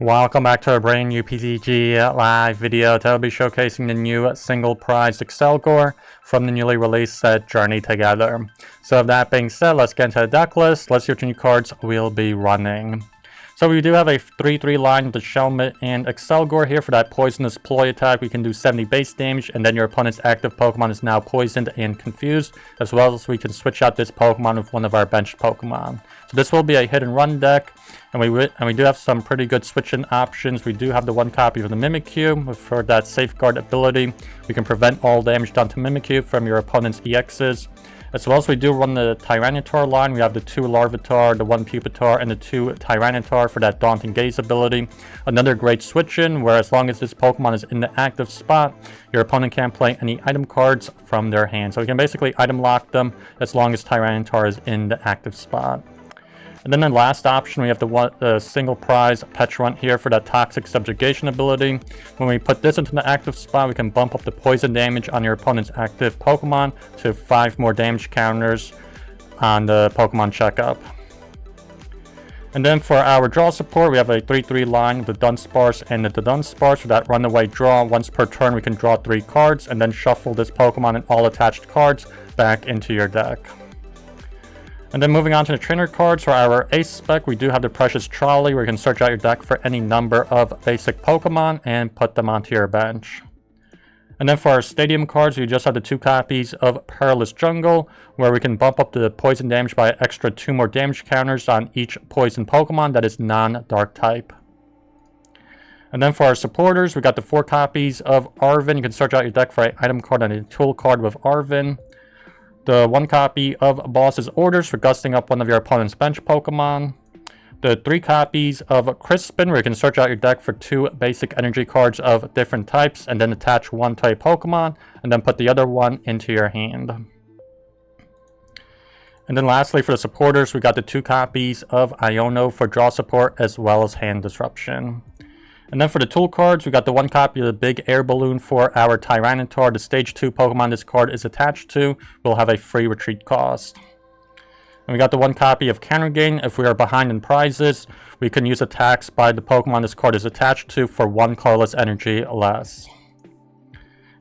Welcome back to a brand new PTCG live video. Today I'll be showcasing the new single prized Accelgor from the newly released set Journey Together. So with that being said, let's get into the deck list. Let's see what new cards we'll be running. So we do have a 3-3 line with the Shelmet and Accelgor here. For that poisonous ploy attack, we can do 70 base damage, and then your opponent's active Pokemon is now poisoned and confused, as well as we can switch out this Pokemon with one of our benched Pokemon. So this will be a hit and run deck, and we do have some pretty good switching options. We do have the one copy of the Mimikyu for that safeguard ability. We can prevent all damage done to Mimikyu from your opponent's EXs. As well as we do run the Tyranitar line. We have the 2 Larvitar, the 1 Pupitar, and the 2 Tyranitar for that Daunting Gaze ability. Another great switch-in, where as long as this Pokemon is in the active spot, your opponent can't play any item cards from their hand. So we can basically item lock them as long as Tyranitar is in the active spot. And then the last option, we have the single prize Pecharunt here for that Toxic Subjugation ability. When we put this into the active spot, we can bump up the poison damage on your opponent's active Pokemon to 5 more damage counters on the Pokemon checkup. And then for our draw support, we have a 3-3 line with the Dunsparce and the Dudunsparce for that runaway draw. Once per turn, we can draw 3 cards and then shuffle this Pokemon and all attached cards back into your deck. And then moving on to the trainer cards, for our ace spec, we do have the Precious Trolley, where you can search out your deck for any number of basic Pokemon and put them onto your bench. And then for our stadium cards, we just have the 2 copies of Perilous Jungle, where we can bump up the poison damage by an extra 2 more damage counters on each poison Pokemon that is non-dark type. And then for our supporters, we got the 4 copies of Arven. You can search out your deck for an item card and a tool card with Arven. The 1 copy of Boss's Orders for gusting up one of your opponent's bench Pokemon. The 3 copies of Crispin, where you can search out your deck for 2 basic energy cards of different types and then attach 1 to a Pokemon and then put the other one into your hand. And then lastly, for the supporters, we got the 2 copies of Iono for draw support as well as hand disruption. And then for the tool cards, we got the 1 copy of the Big Air Balloon for our Tyranitar. The stage 2 Pokemon this card is attached to will have a free retreat cost. And we got the 1 copy of Counter Gain. If we are behind in prizes, we can use attacks by the Pokemon this card is attached to for 1 colorless energy less.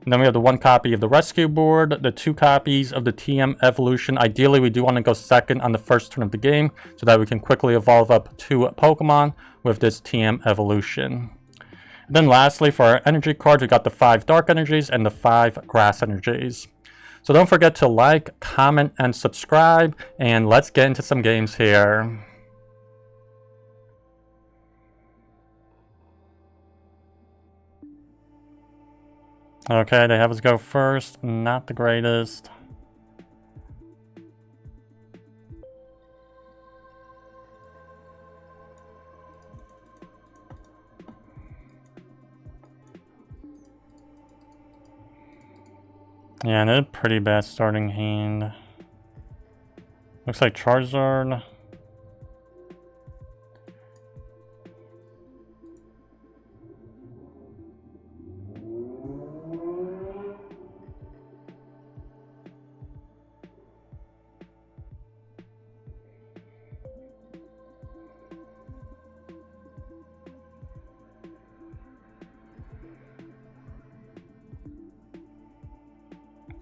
And then we have the 1 copy of the Rescue Board, the 2 copies of the TM Evolution. Ideally, we do want to go second on the first turn of the game so that we can quickly evolve up 2 Pokemon with this TM Evolution. Then lastly, for our energy cards, we got the 5 dark energies and the 5 grass energies. So don't forget to like, comment, and subscribe, and let's get into some games here. Okay, they have us go first. Not the greatest. Yeah, and a pretty bad starting hand. Looks like Charizard.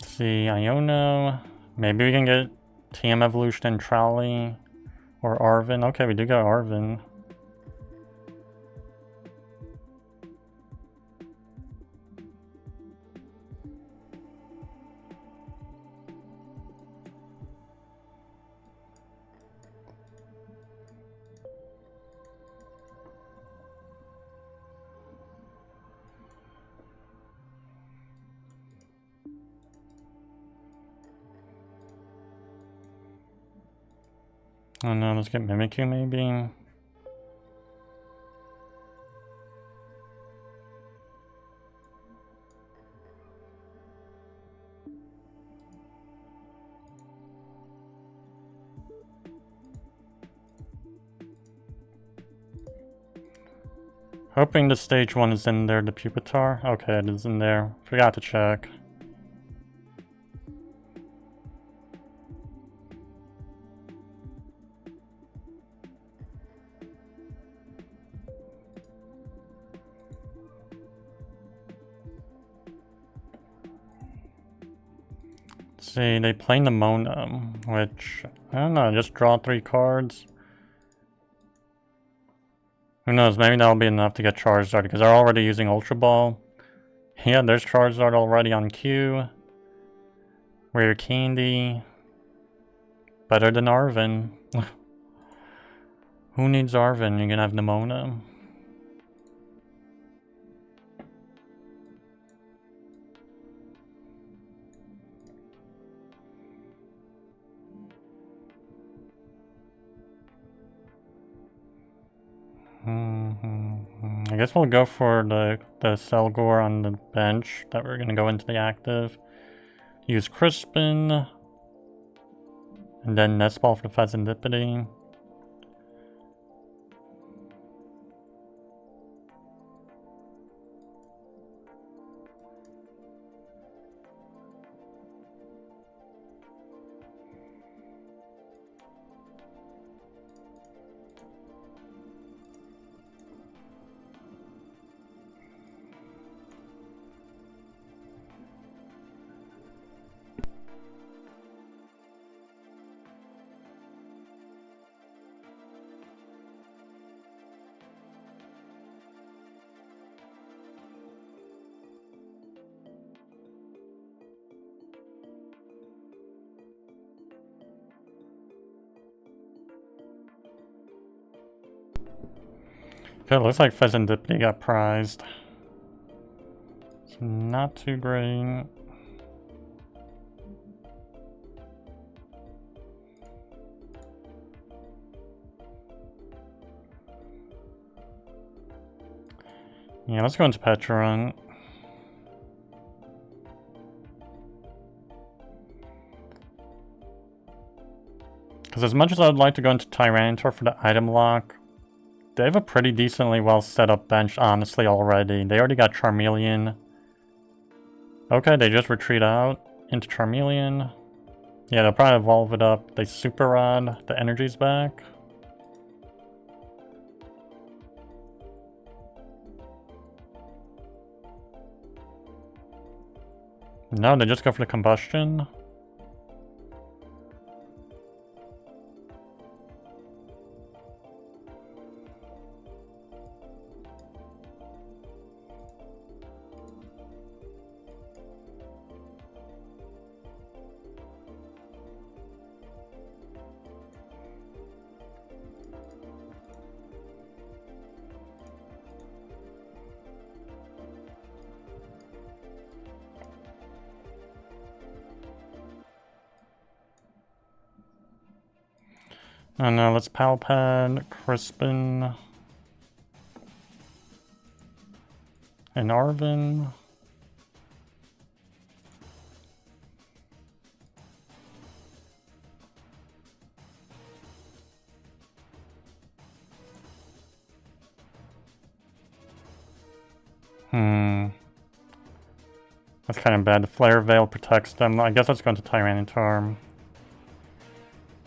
See, Iono. Maybe we can get TM Evolution and Trolley or Arven. Okay, we do go Arven. Oh no, let's get Mimikyu maybe. Hoping the stage 1 is in there, the Pupitar. Okay, it is in there. Forgot to check. See, they play Nemona, which, I don't know, just draw 3 cards. Who knows, maybe that'll be enough to get Charizard, because they're already using Ultra Ball. Yeah, there's Charizard already on queue. Rare Candy. Better than Arven. Who needs Arven? You're gonna have Nemona. I guess we'll go for the Accelgor on the bench that we're gonna go into the active. Use Crispin. And then Nest Ball for the Fezandipiti. Okay, it looks like Fezandipiti got prized. It's not too great. Yeah, let's go into Pecharunt. Because as much as I would like to go into Tyranitar for the item lock, they have a pretty decently well set up bench, honestly, already. They already got Charmeleon. Okay, they just retreat out into Charmeleon. Yeah, they'll probably evolve it up. They Super Rod, the energy's back. No, they just go for the combustion. And now let's Pal Pad, Crispin, and Arven. That's kind of bad. The Flare Veil protects them. I guess let's go into Tyranitar.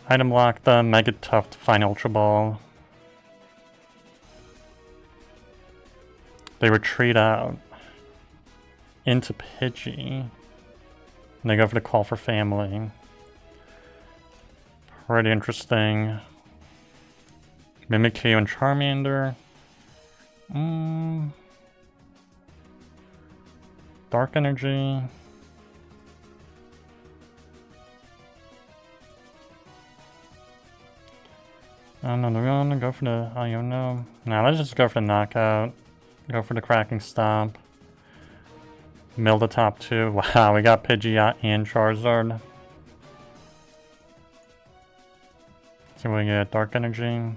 Item lock them, make it tough to find Ultra Ball. They retreat out into Pidgey. And they go for the Call for Family. Pretty interesting. Mimikyu and Charmander. Dark Energy. I don't know, do we want to go for the Iono? Nah, let's just go for the knockout. Go for the Cracking Stomp. Mill the top 2. Wow, we got Pidgeot and Charizard. So we get Dark Energy.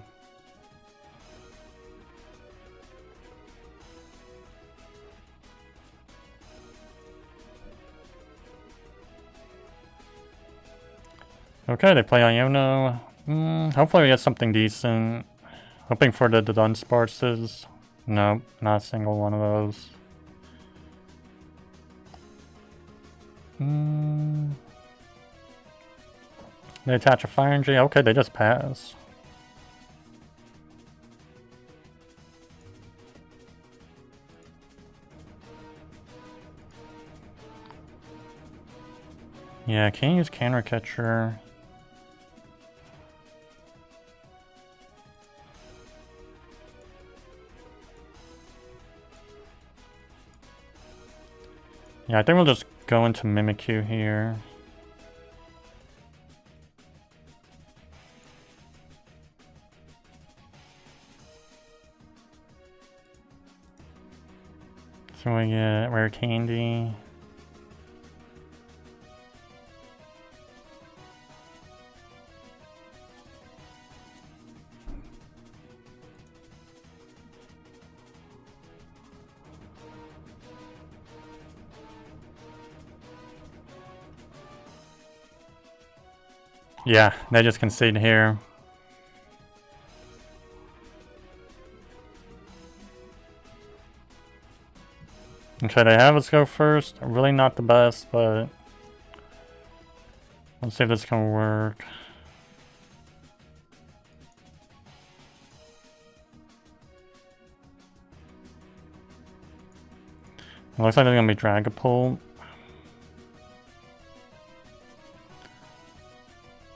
Okay, they play Iono. Hopefully we get something decent. Hoping for the Dunsparces. Nope, not a single one of those. They attach a Fire Energy. Okay, they just pass. Yeah, can't use Counter Catcher. Yeah, I think we'll just go into Mimikyu here. So we get Rare Candy. Yeah, they just concede here. Okay, they have us go first. Really not the best, but let's see if this can work. It looks like they're gonna be Dragapult.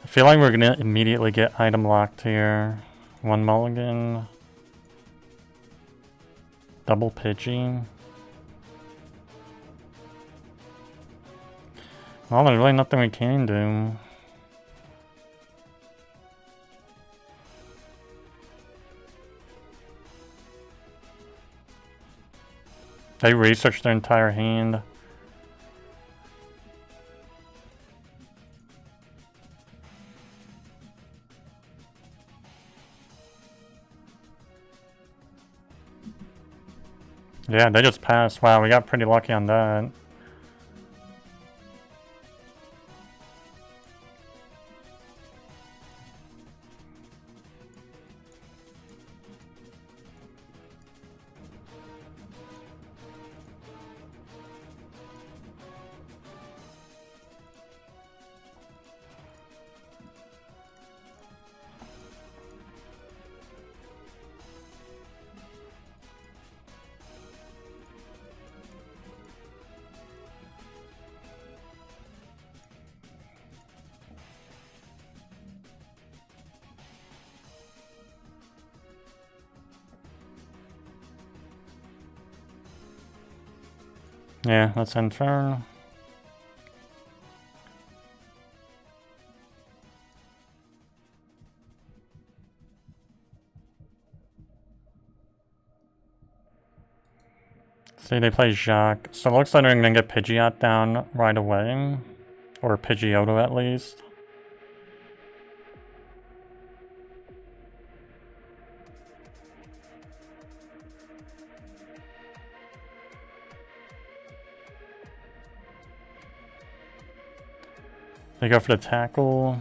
I feel like we're gonna immediately get item locked here. One mulligan. Double Pidgey. Well, there's really nothing we can do. They researched their entire hand. Yeah, they just passed. Wow, we got pretty lucky on that. Yeah, let's end turn. See, they play Jacques. So it looks like they're gonna get Pidgeot down right away. Or Pidgeotto at least. They go for the tackle.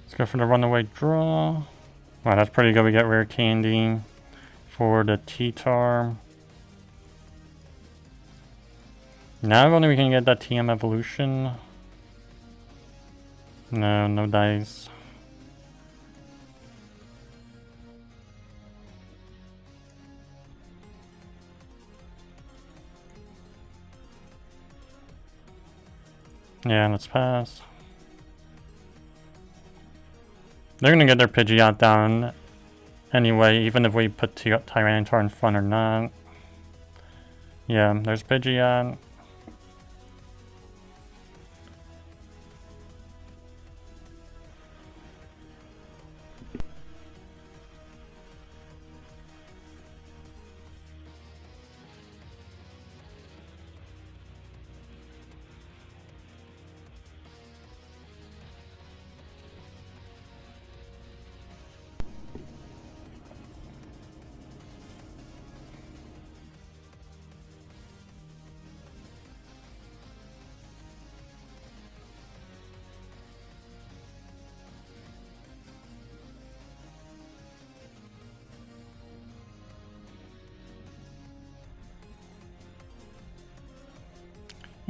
Let's go for the runaway draw. Wow, that's pretty good. We get Rare Candy for the T-Tar. Now if only we can get that TM evolution. No, no dice. Yeah, let's pass. They're gonna get their Pidgeot down anyway, even if we put Tyranitar in front or not. Yeah, there's Pidgeot.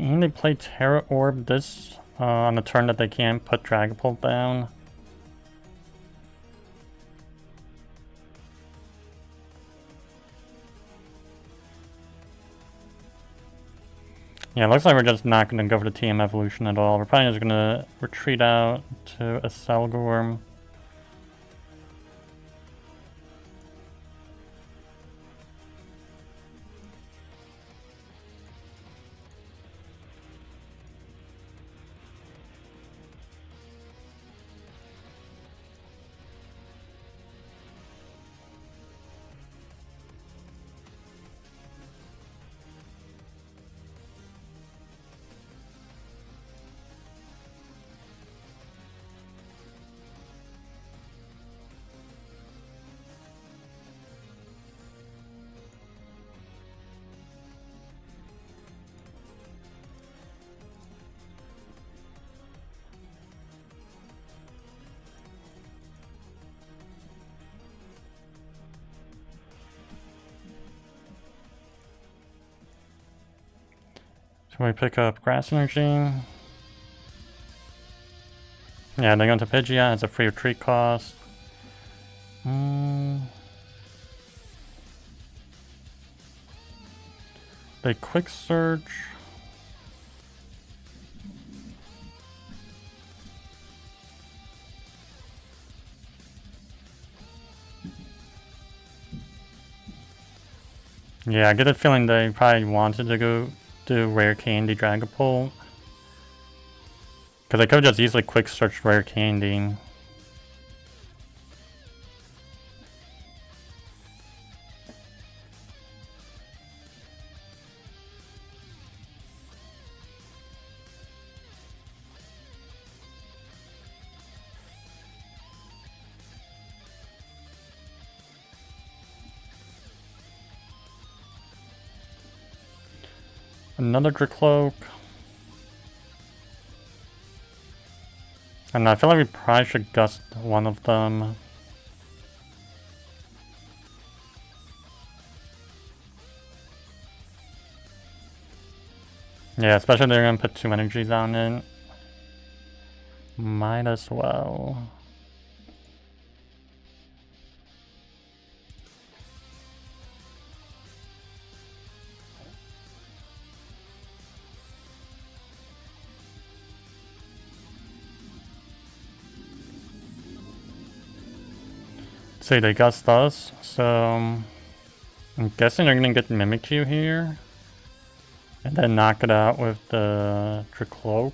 And they play Terra Orb this on the turn that they can't put Dragapult down. Yeah, it looks like we're just not going to go for the TM evolution at all. We're probably just going to retreat out to Accelgor. So we pick up Grass Energy. Yeah, they go into Pidgeot, it's a free retreat cost. They Quick Search. Yeah, I get a feeling they probably wanted to go do Rare Candy Dragapult. Because I could have just easily Quick Searched Rare Candy. Another Dracloak. And I feel like we probably should gust one of them. Yeah, especially if they're gonna put 2 energies on it. Might as well. See, they gust us, so I'm guessing they're gonna get Mimikyu here. And then knock it out with the Dracloak.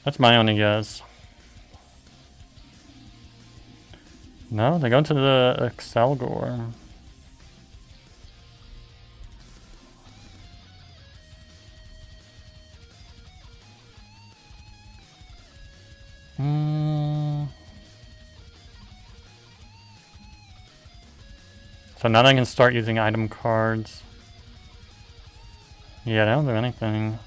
That's my only guess. No, they go into the Accelgor. So now I can start using item cards. Yeah, they don't do anything.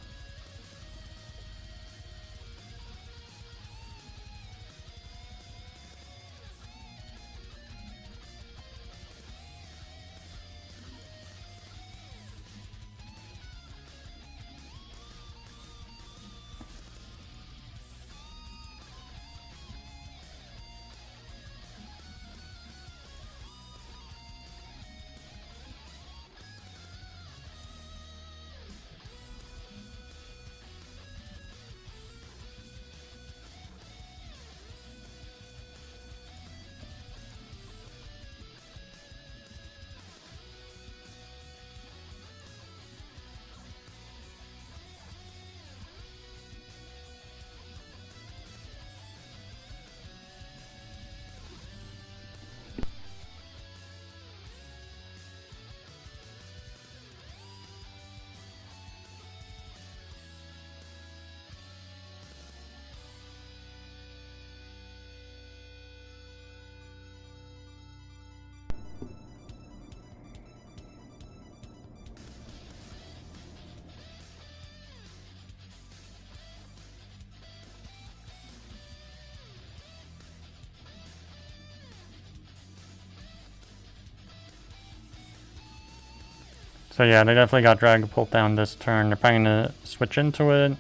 So yeah, they definitely got Dragapult down this turn. They're probably gonna switch into it.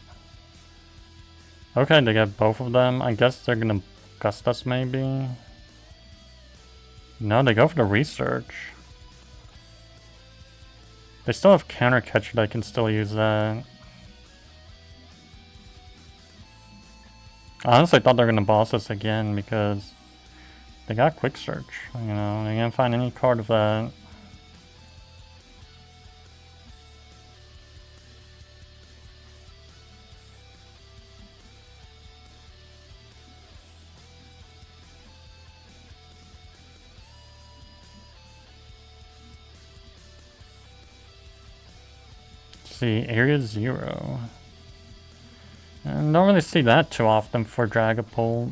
Okay, they get both of them. I guess they're gonna gust us maybe. No, they go for the research. They still have counter catcher, they can still use that. I honestly thought they were gonna boss us again because they got quick search. You know, they can't find any card of that. See, Area 0. And don't really see that too often for Dragapult.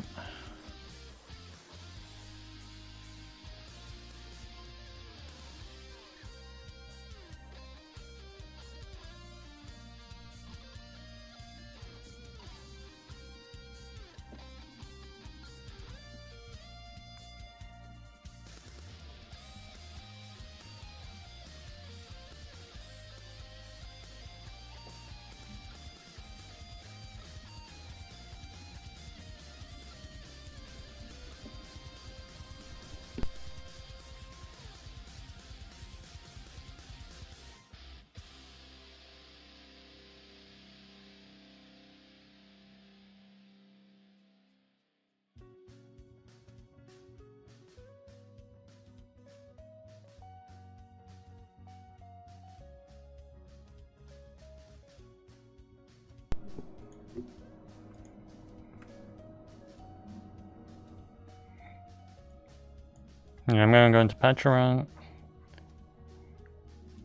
Yeah, I'm gonna go into Pecharunt.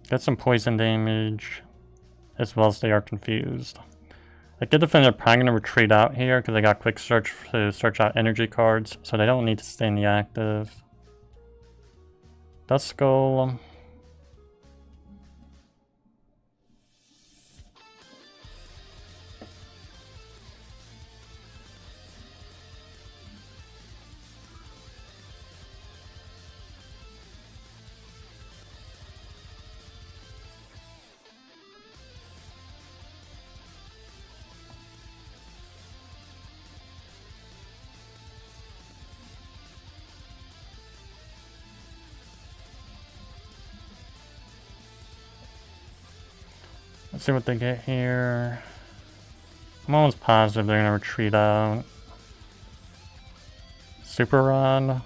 Get some poison damage, as well as they are confused. I get the feeling they're probably gonna retreat out here because they got quick search to search out energy cards, so they don't need to stay in the active. Duskull. Let's see what they get here. I'm almost positive they're gonna retreat out. Super Rod.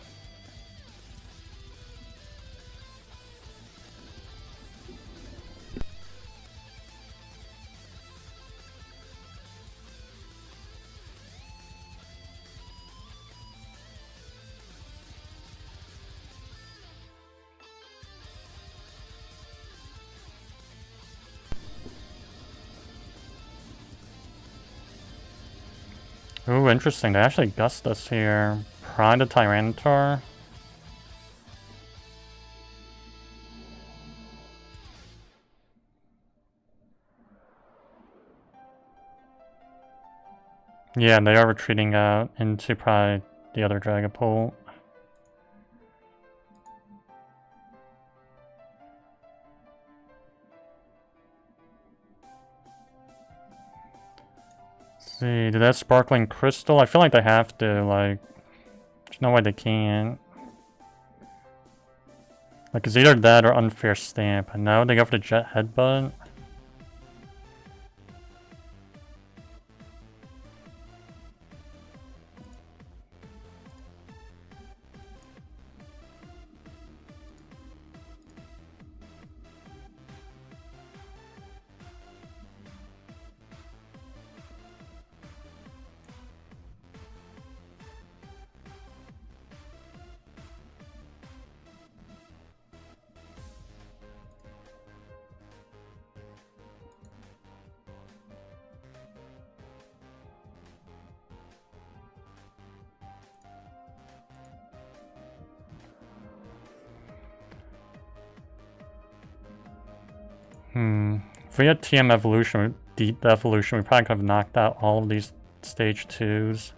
Ooh, interesting. They actually gust us here. Pride to Tyranitar. Yeah, they are retreating out into probably the other Dragapult. See, did that Sparkling Crystal? I feel like they have to, like, there's no way they can't. Like, it's either that or Unfair Stamp. And now they go for the Jet Headbutt. If we had TM Evolution, Deep Evolution, we probably could have knocked out all of these stage 2s.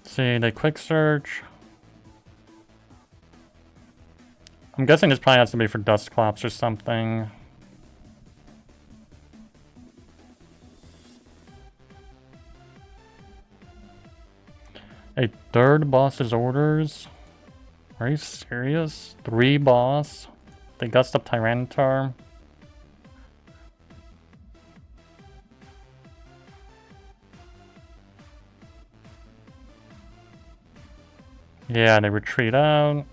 See, they quick search. I'm guessing this probably has to be for Dusclops or something. A third boss's orders? Are you serious? 3 boss? They gust up Tyranitar? Yeah, they retreat out.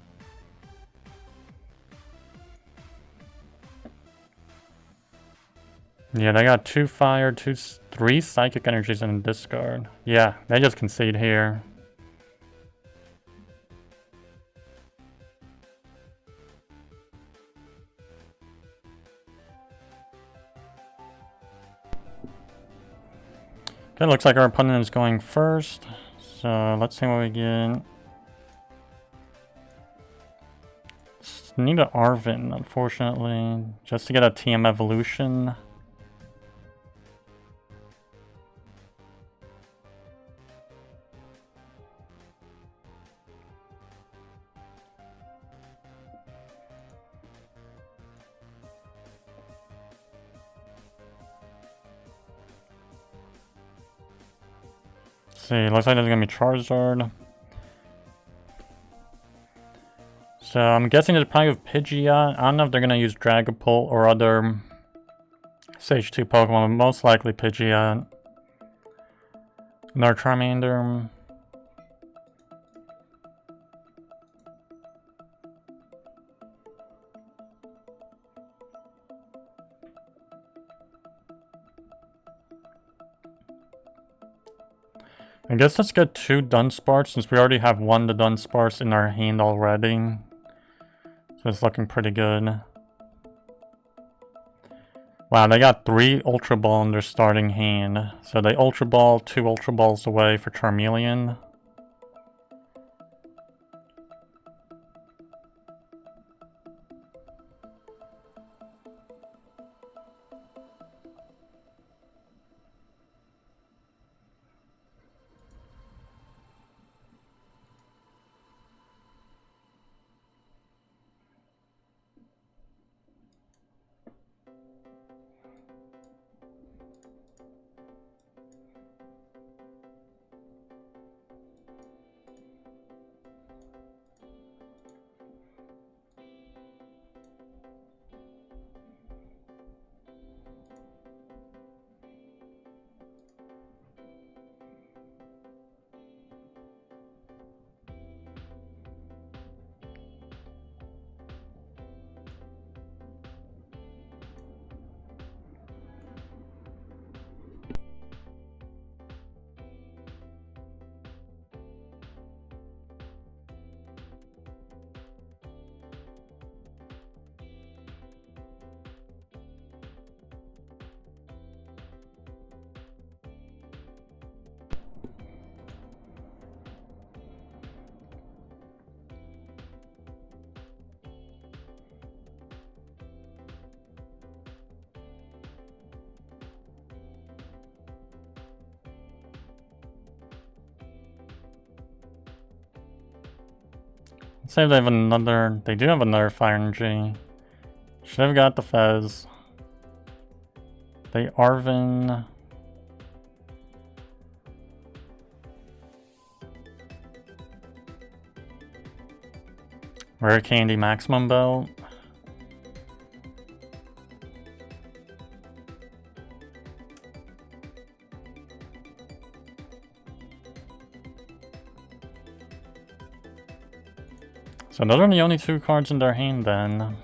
Yeah, they got 2 fire, 3 psychic energies in discard. Yeah, they just concede here. Okay, looks like our opponent is going first. So let's see what we get. Need an Arven, unfortunately, just to get a TM evolution. Let's see, looks like there's gonna be Charizard. So I'm guessing there's probably with Pidgeot. I don't know if they're gonna use Dragapult or other Stage 2 Pokemon, but most likely Pidgeot. Another Charmander. I guess let's get 2 Dunsparce since we already have 1 Dunsparce in our hand already. So it's looking pretty good. Wow, they got 3 Ultra Ball in their starting hand. So they Ultra Ball 2 Ultra Balls away for Charmeleon. Let's say they have another, they do have another Fire Energy. Should have got the Fez. They Arven. Rare Candy Maximum Belt. So those are the only 2 cards in their hand then.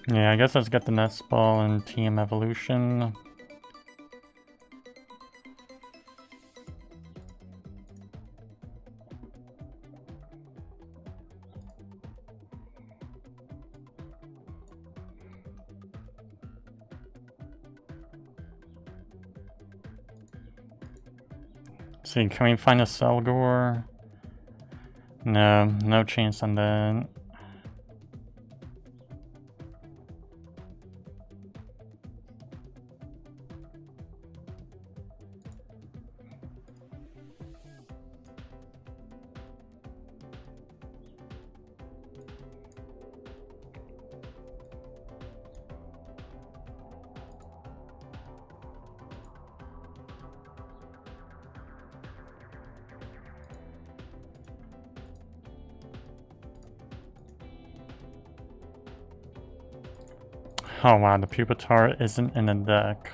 Yeah, I guess let's get the Nest Ball and TM Evolution. See, can we find a Accelgor? No, no chance on that. Oh wow, the Pupitar isn't in the deck.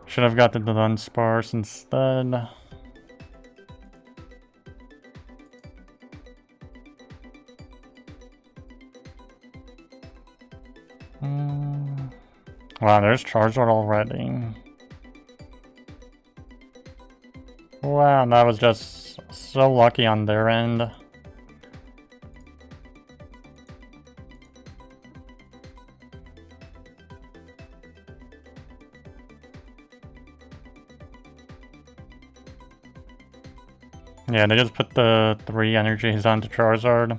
Should have got the Dunsparce instead. Wow, there's Charizard already. Wow, that was just so lucky on their end. Yeah, they just put the 3 energies onto Charizard.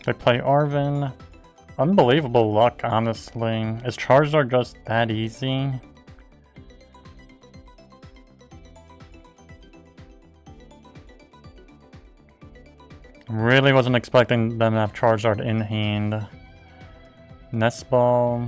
They play Arven. Unbelievable luck, honestly. Is Charizard just that easy? Really wasn't expecting them to have Charizard in hand. Nest Ball.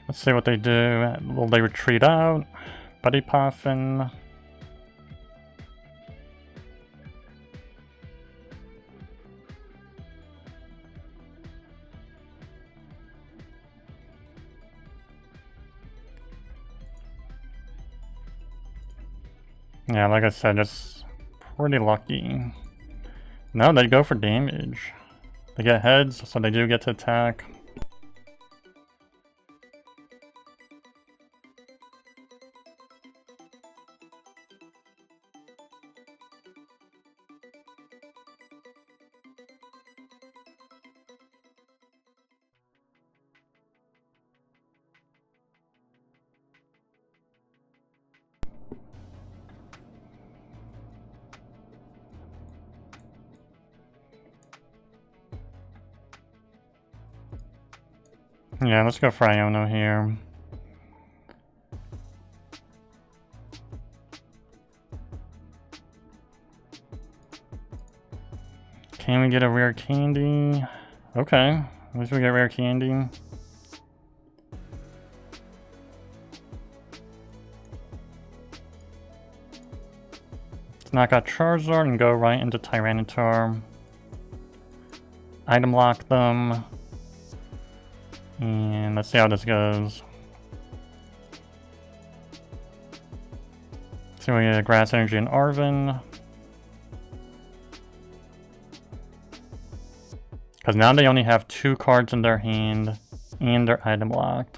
Let's see what they do. Will they retreat out? Buddy-Buddy Poffin. Yeah, like I said, it's pretty lucky. No, they go for damage. They get heads, so they do get to attack. Yeah, let's go for Iono here. Can we get a Rare Candy? Okay, at least we get Rare Candy. Let's knock out Charizard and go right into Tyranitar. Item lock them. And let's see how this goes. So we get Grass Energy and Arven. Because now they only have 2 cards in their hand and they're item locked.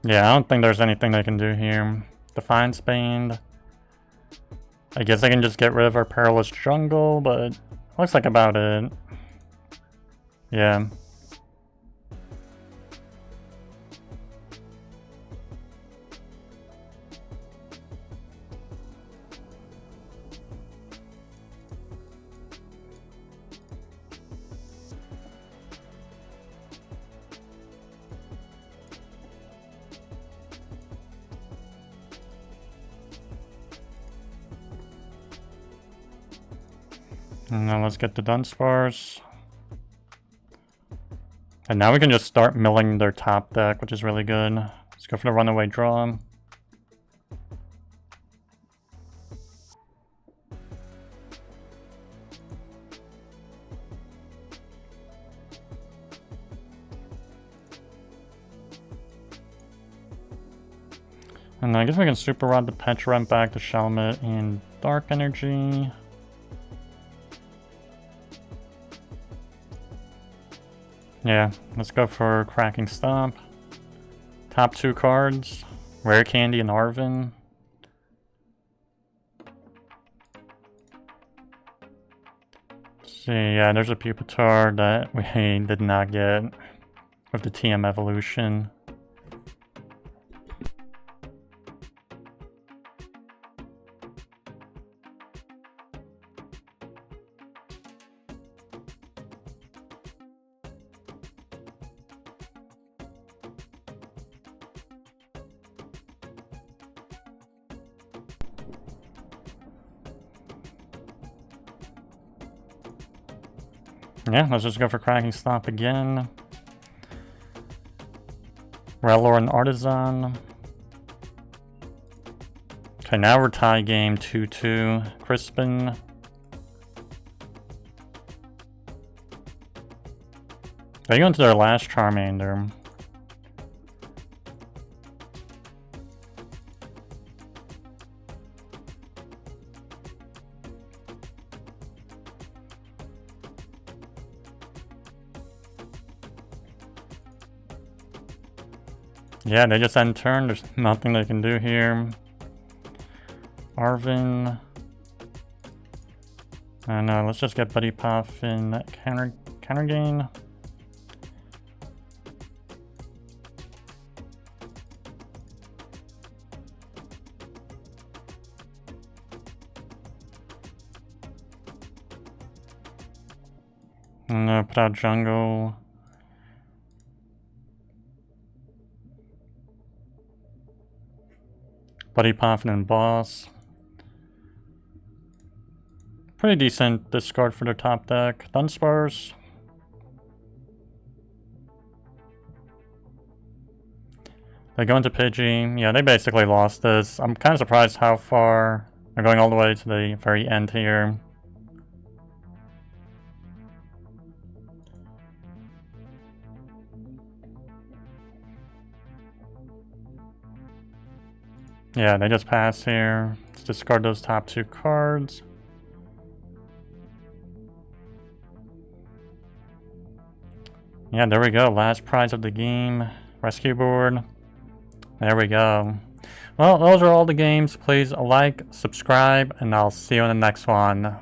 Yeah, I don't think there's anything they can do here. Defiance Band. I guess I can just get rid of our Perilous Jungle, but looks like about it. Yeah. And now let's get the Dunsparce. And now we can just start milling their top deck, which is really good. Let's go for the runaway draw. And I guess we can Super Rod the Pecharunt back to Shelmet and Dark Energy. Yeah, let's go for Cracking Stomp. Top 2 cards, Rare Candy and Arven. See, yeah, there's a Pupitar that we did not get with the TM evolution. Yeah, let's just go for Cracking Stomp again. Rellor and Artisan. Okay, now we're tie game 2-2. Crispin. They go into their last Charmander. Yeah, they just end turn. There's nothing they can do here. Arven. And let's just get Buddy Poffin Counter Gain. And put out Jungle. Buddy Poffin and Boss. Pretty decent discard for their top deck. Dunsparce. They go into Pidgey. Yeah, they basically lost this. I'm kind of surprised how far they're going all the way to the very end here. Yeah, they just pass here. Let's discard those top 2 cards. Yeah, there we go. Last prize of the game. Rescue board. There we go. Well, those are all the games. Please like, subscribe, and I'll see you in the next one.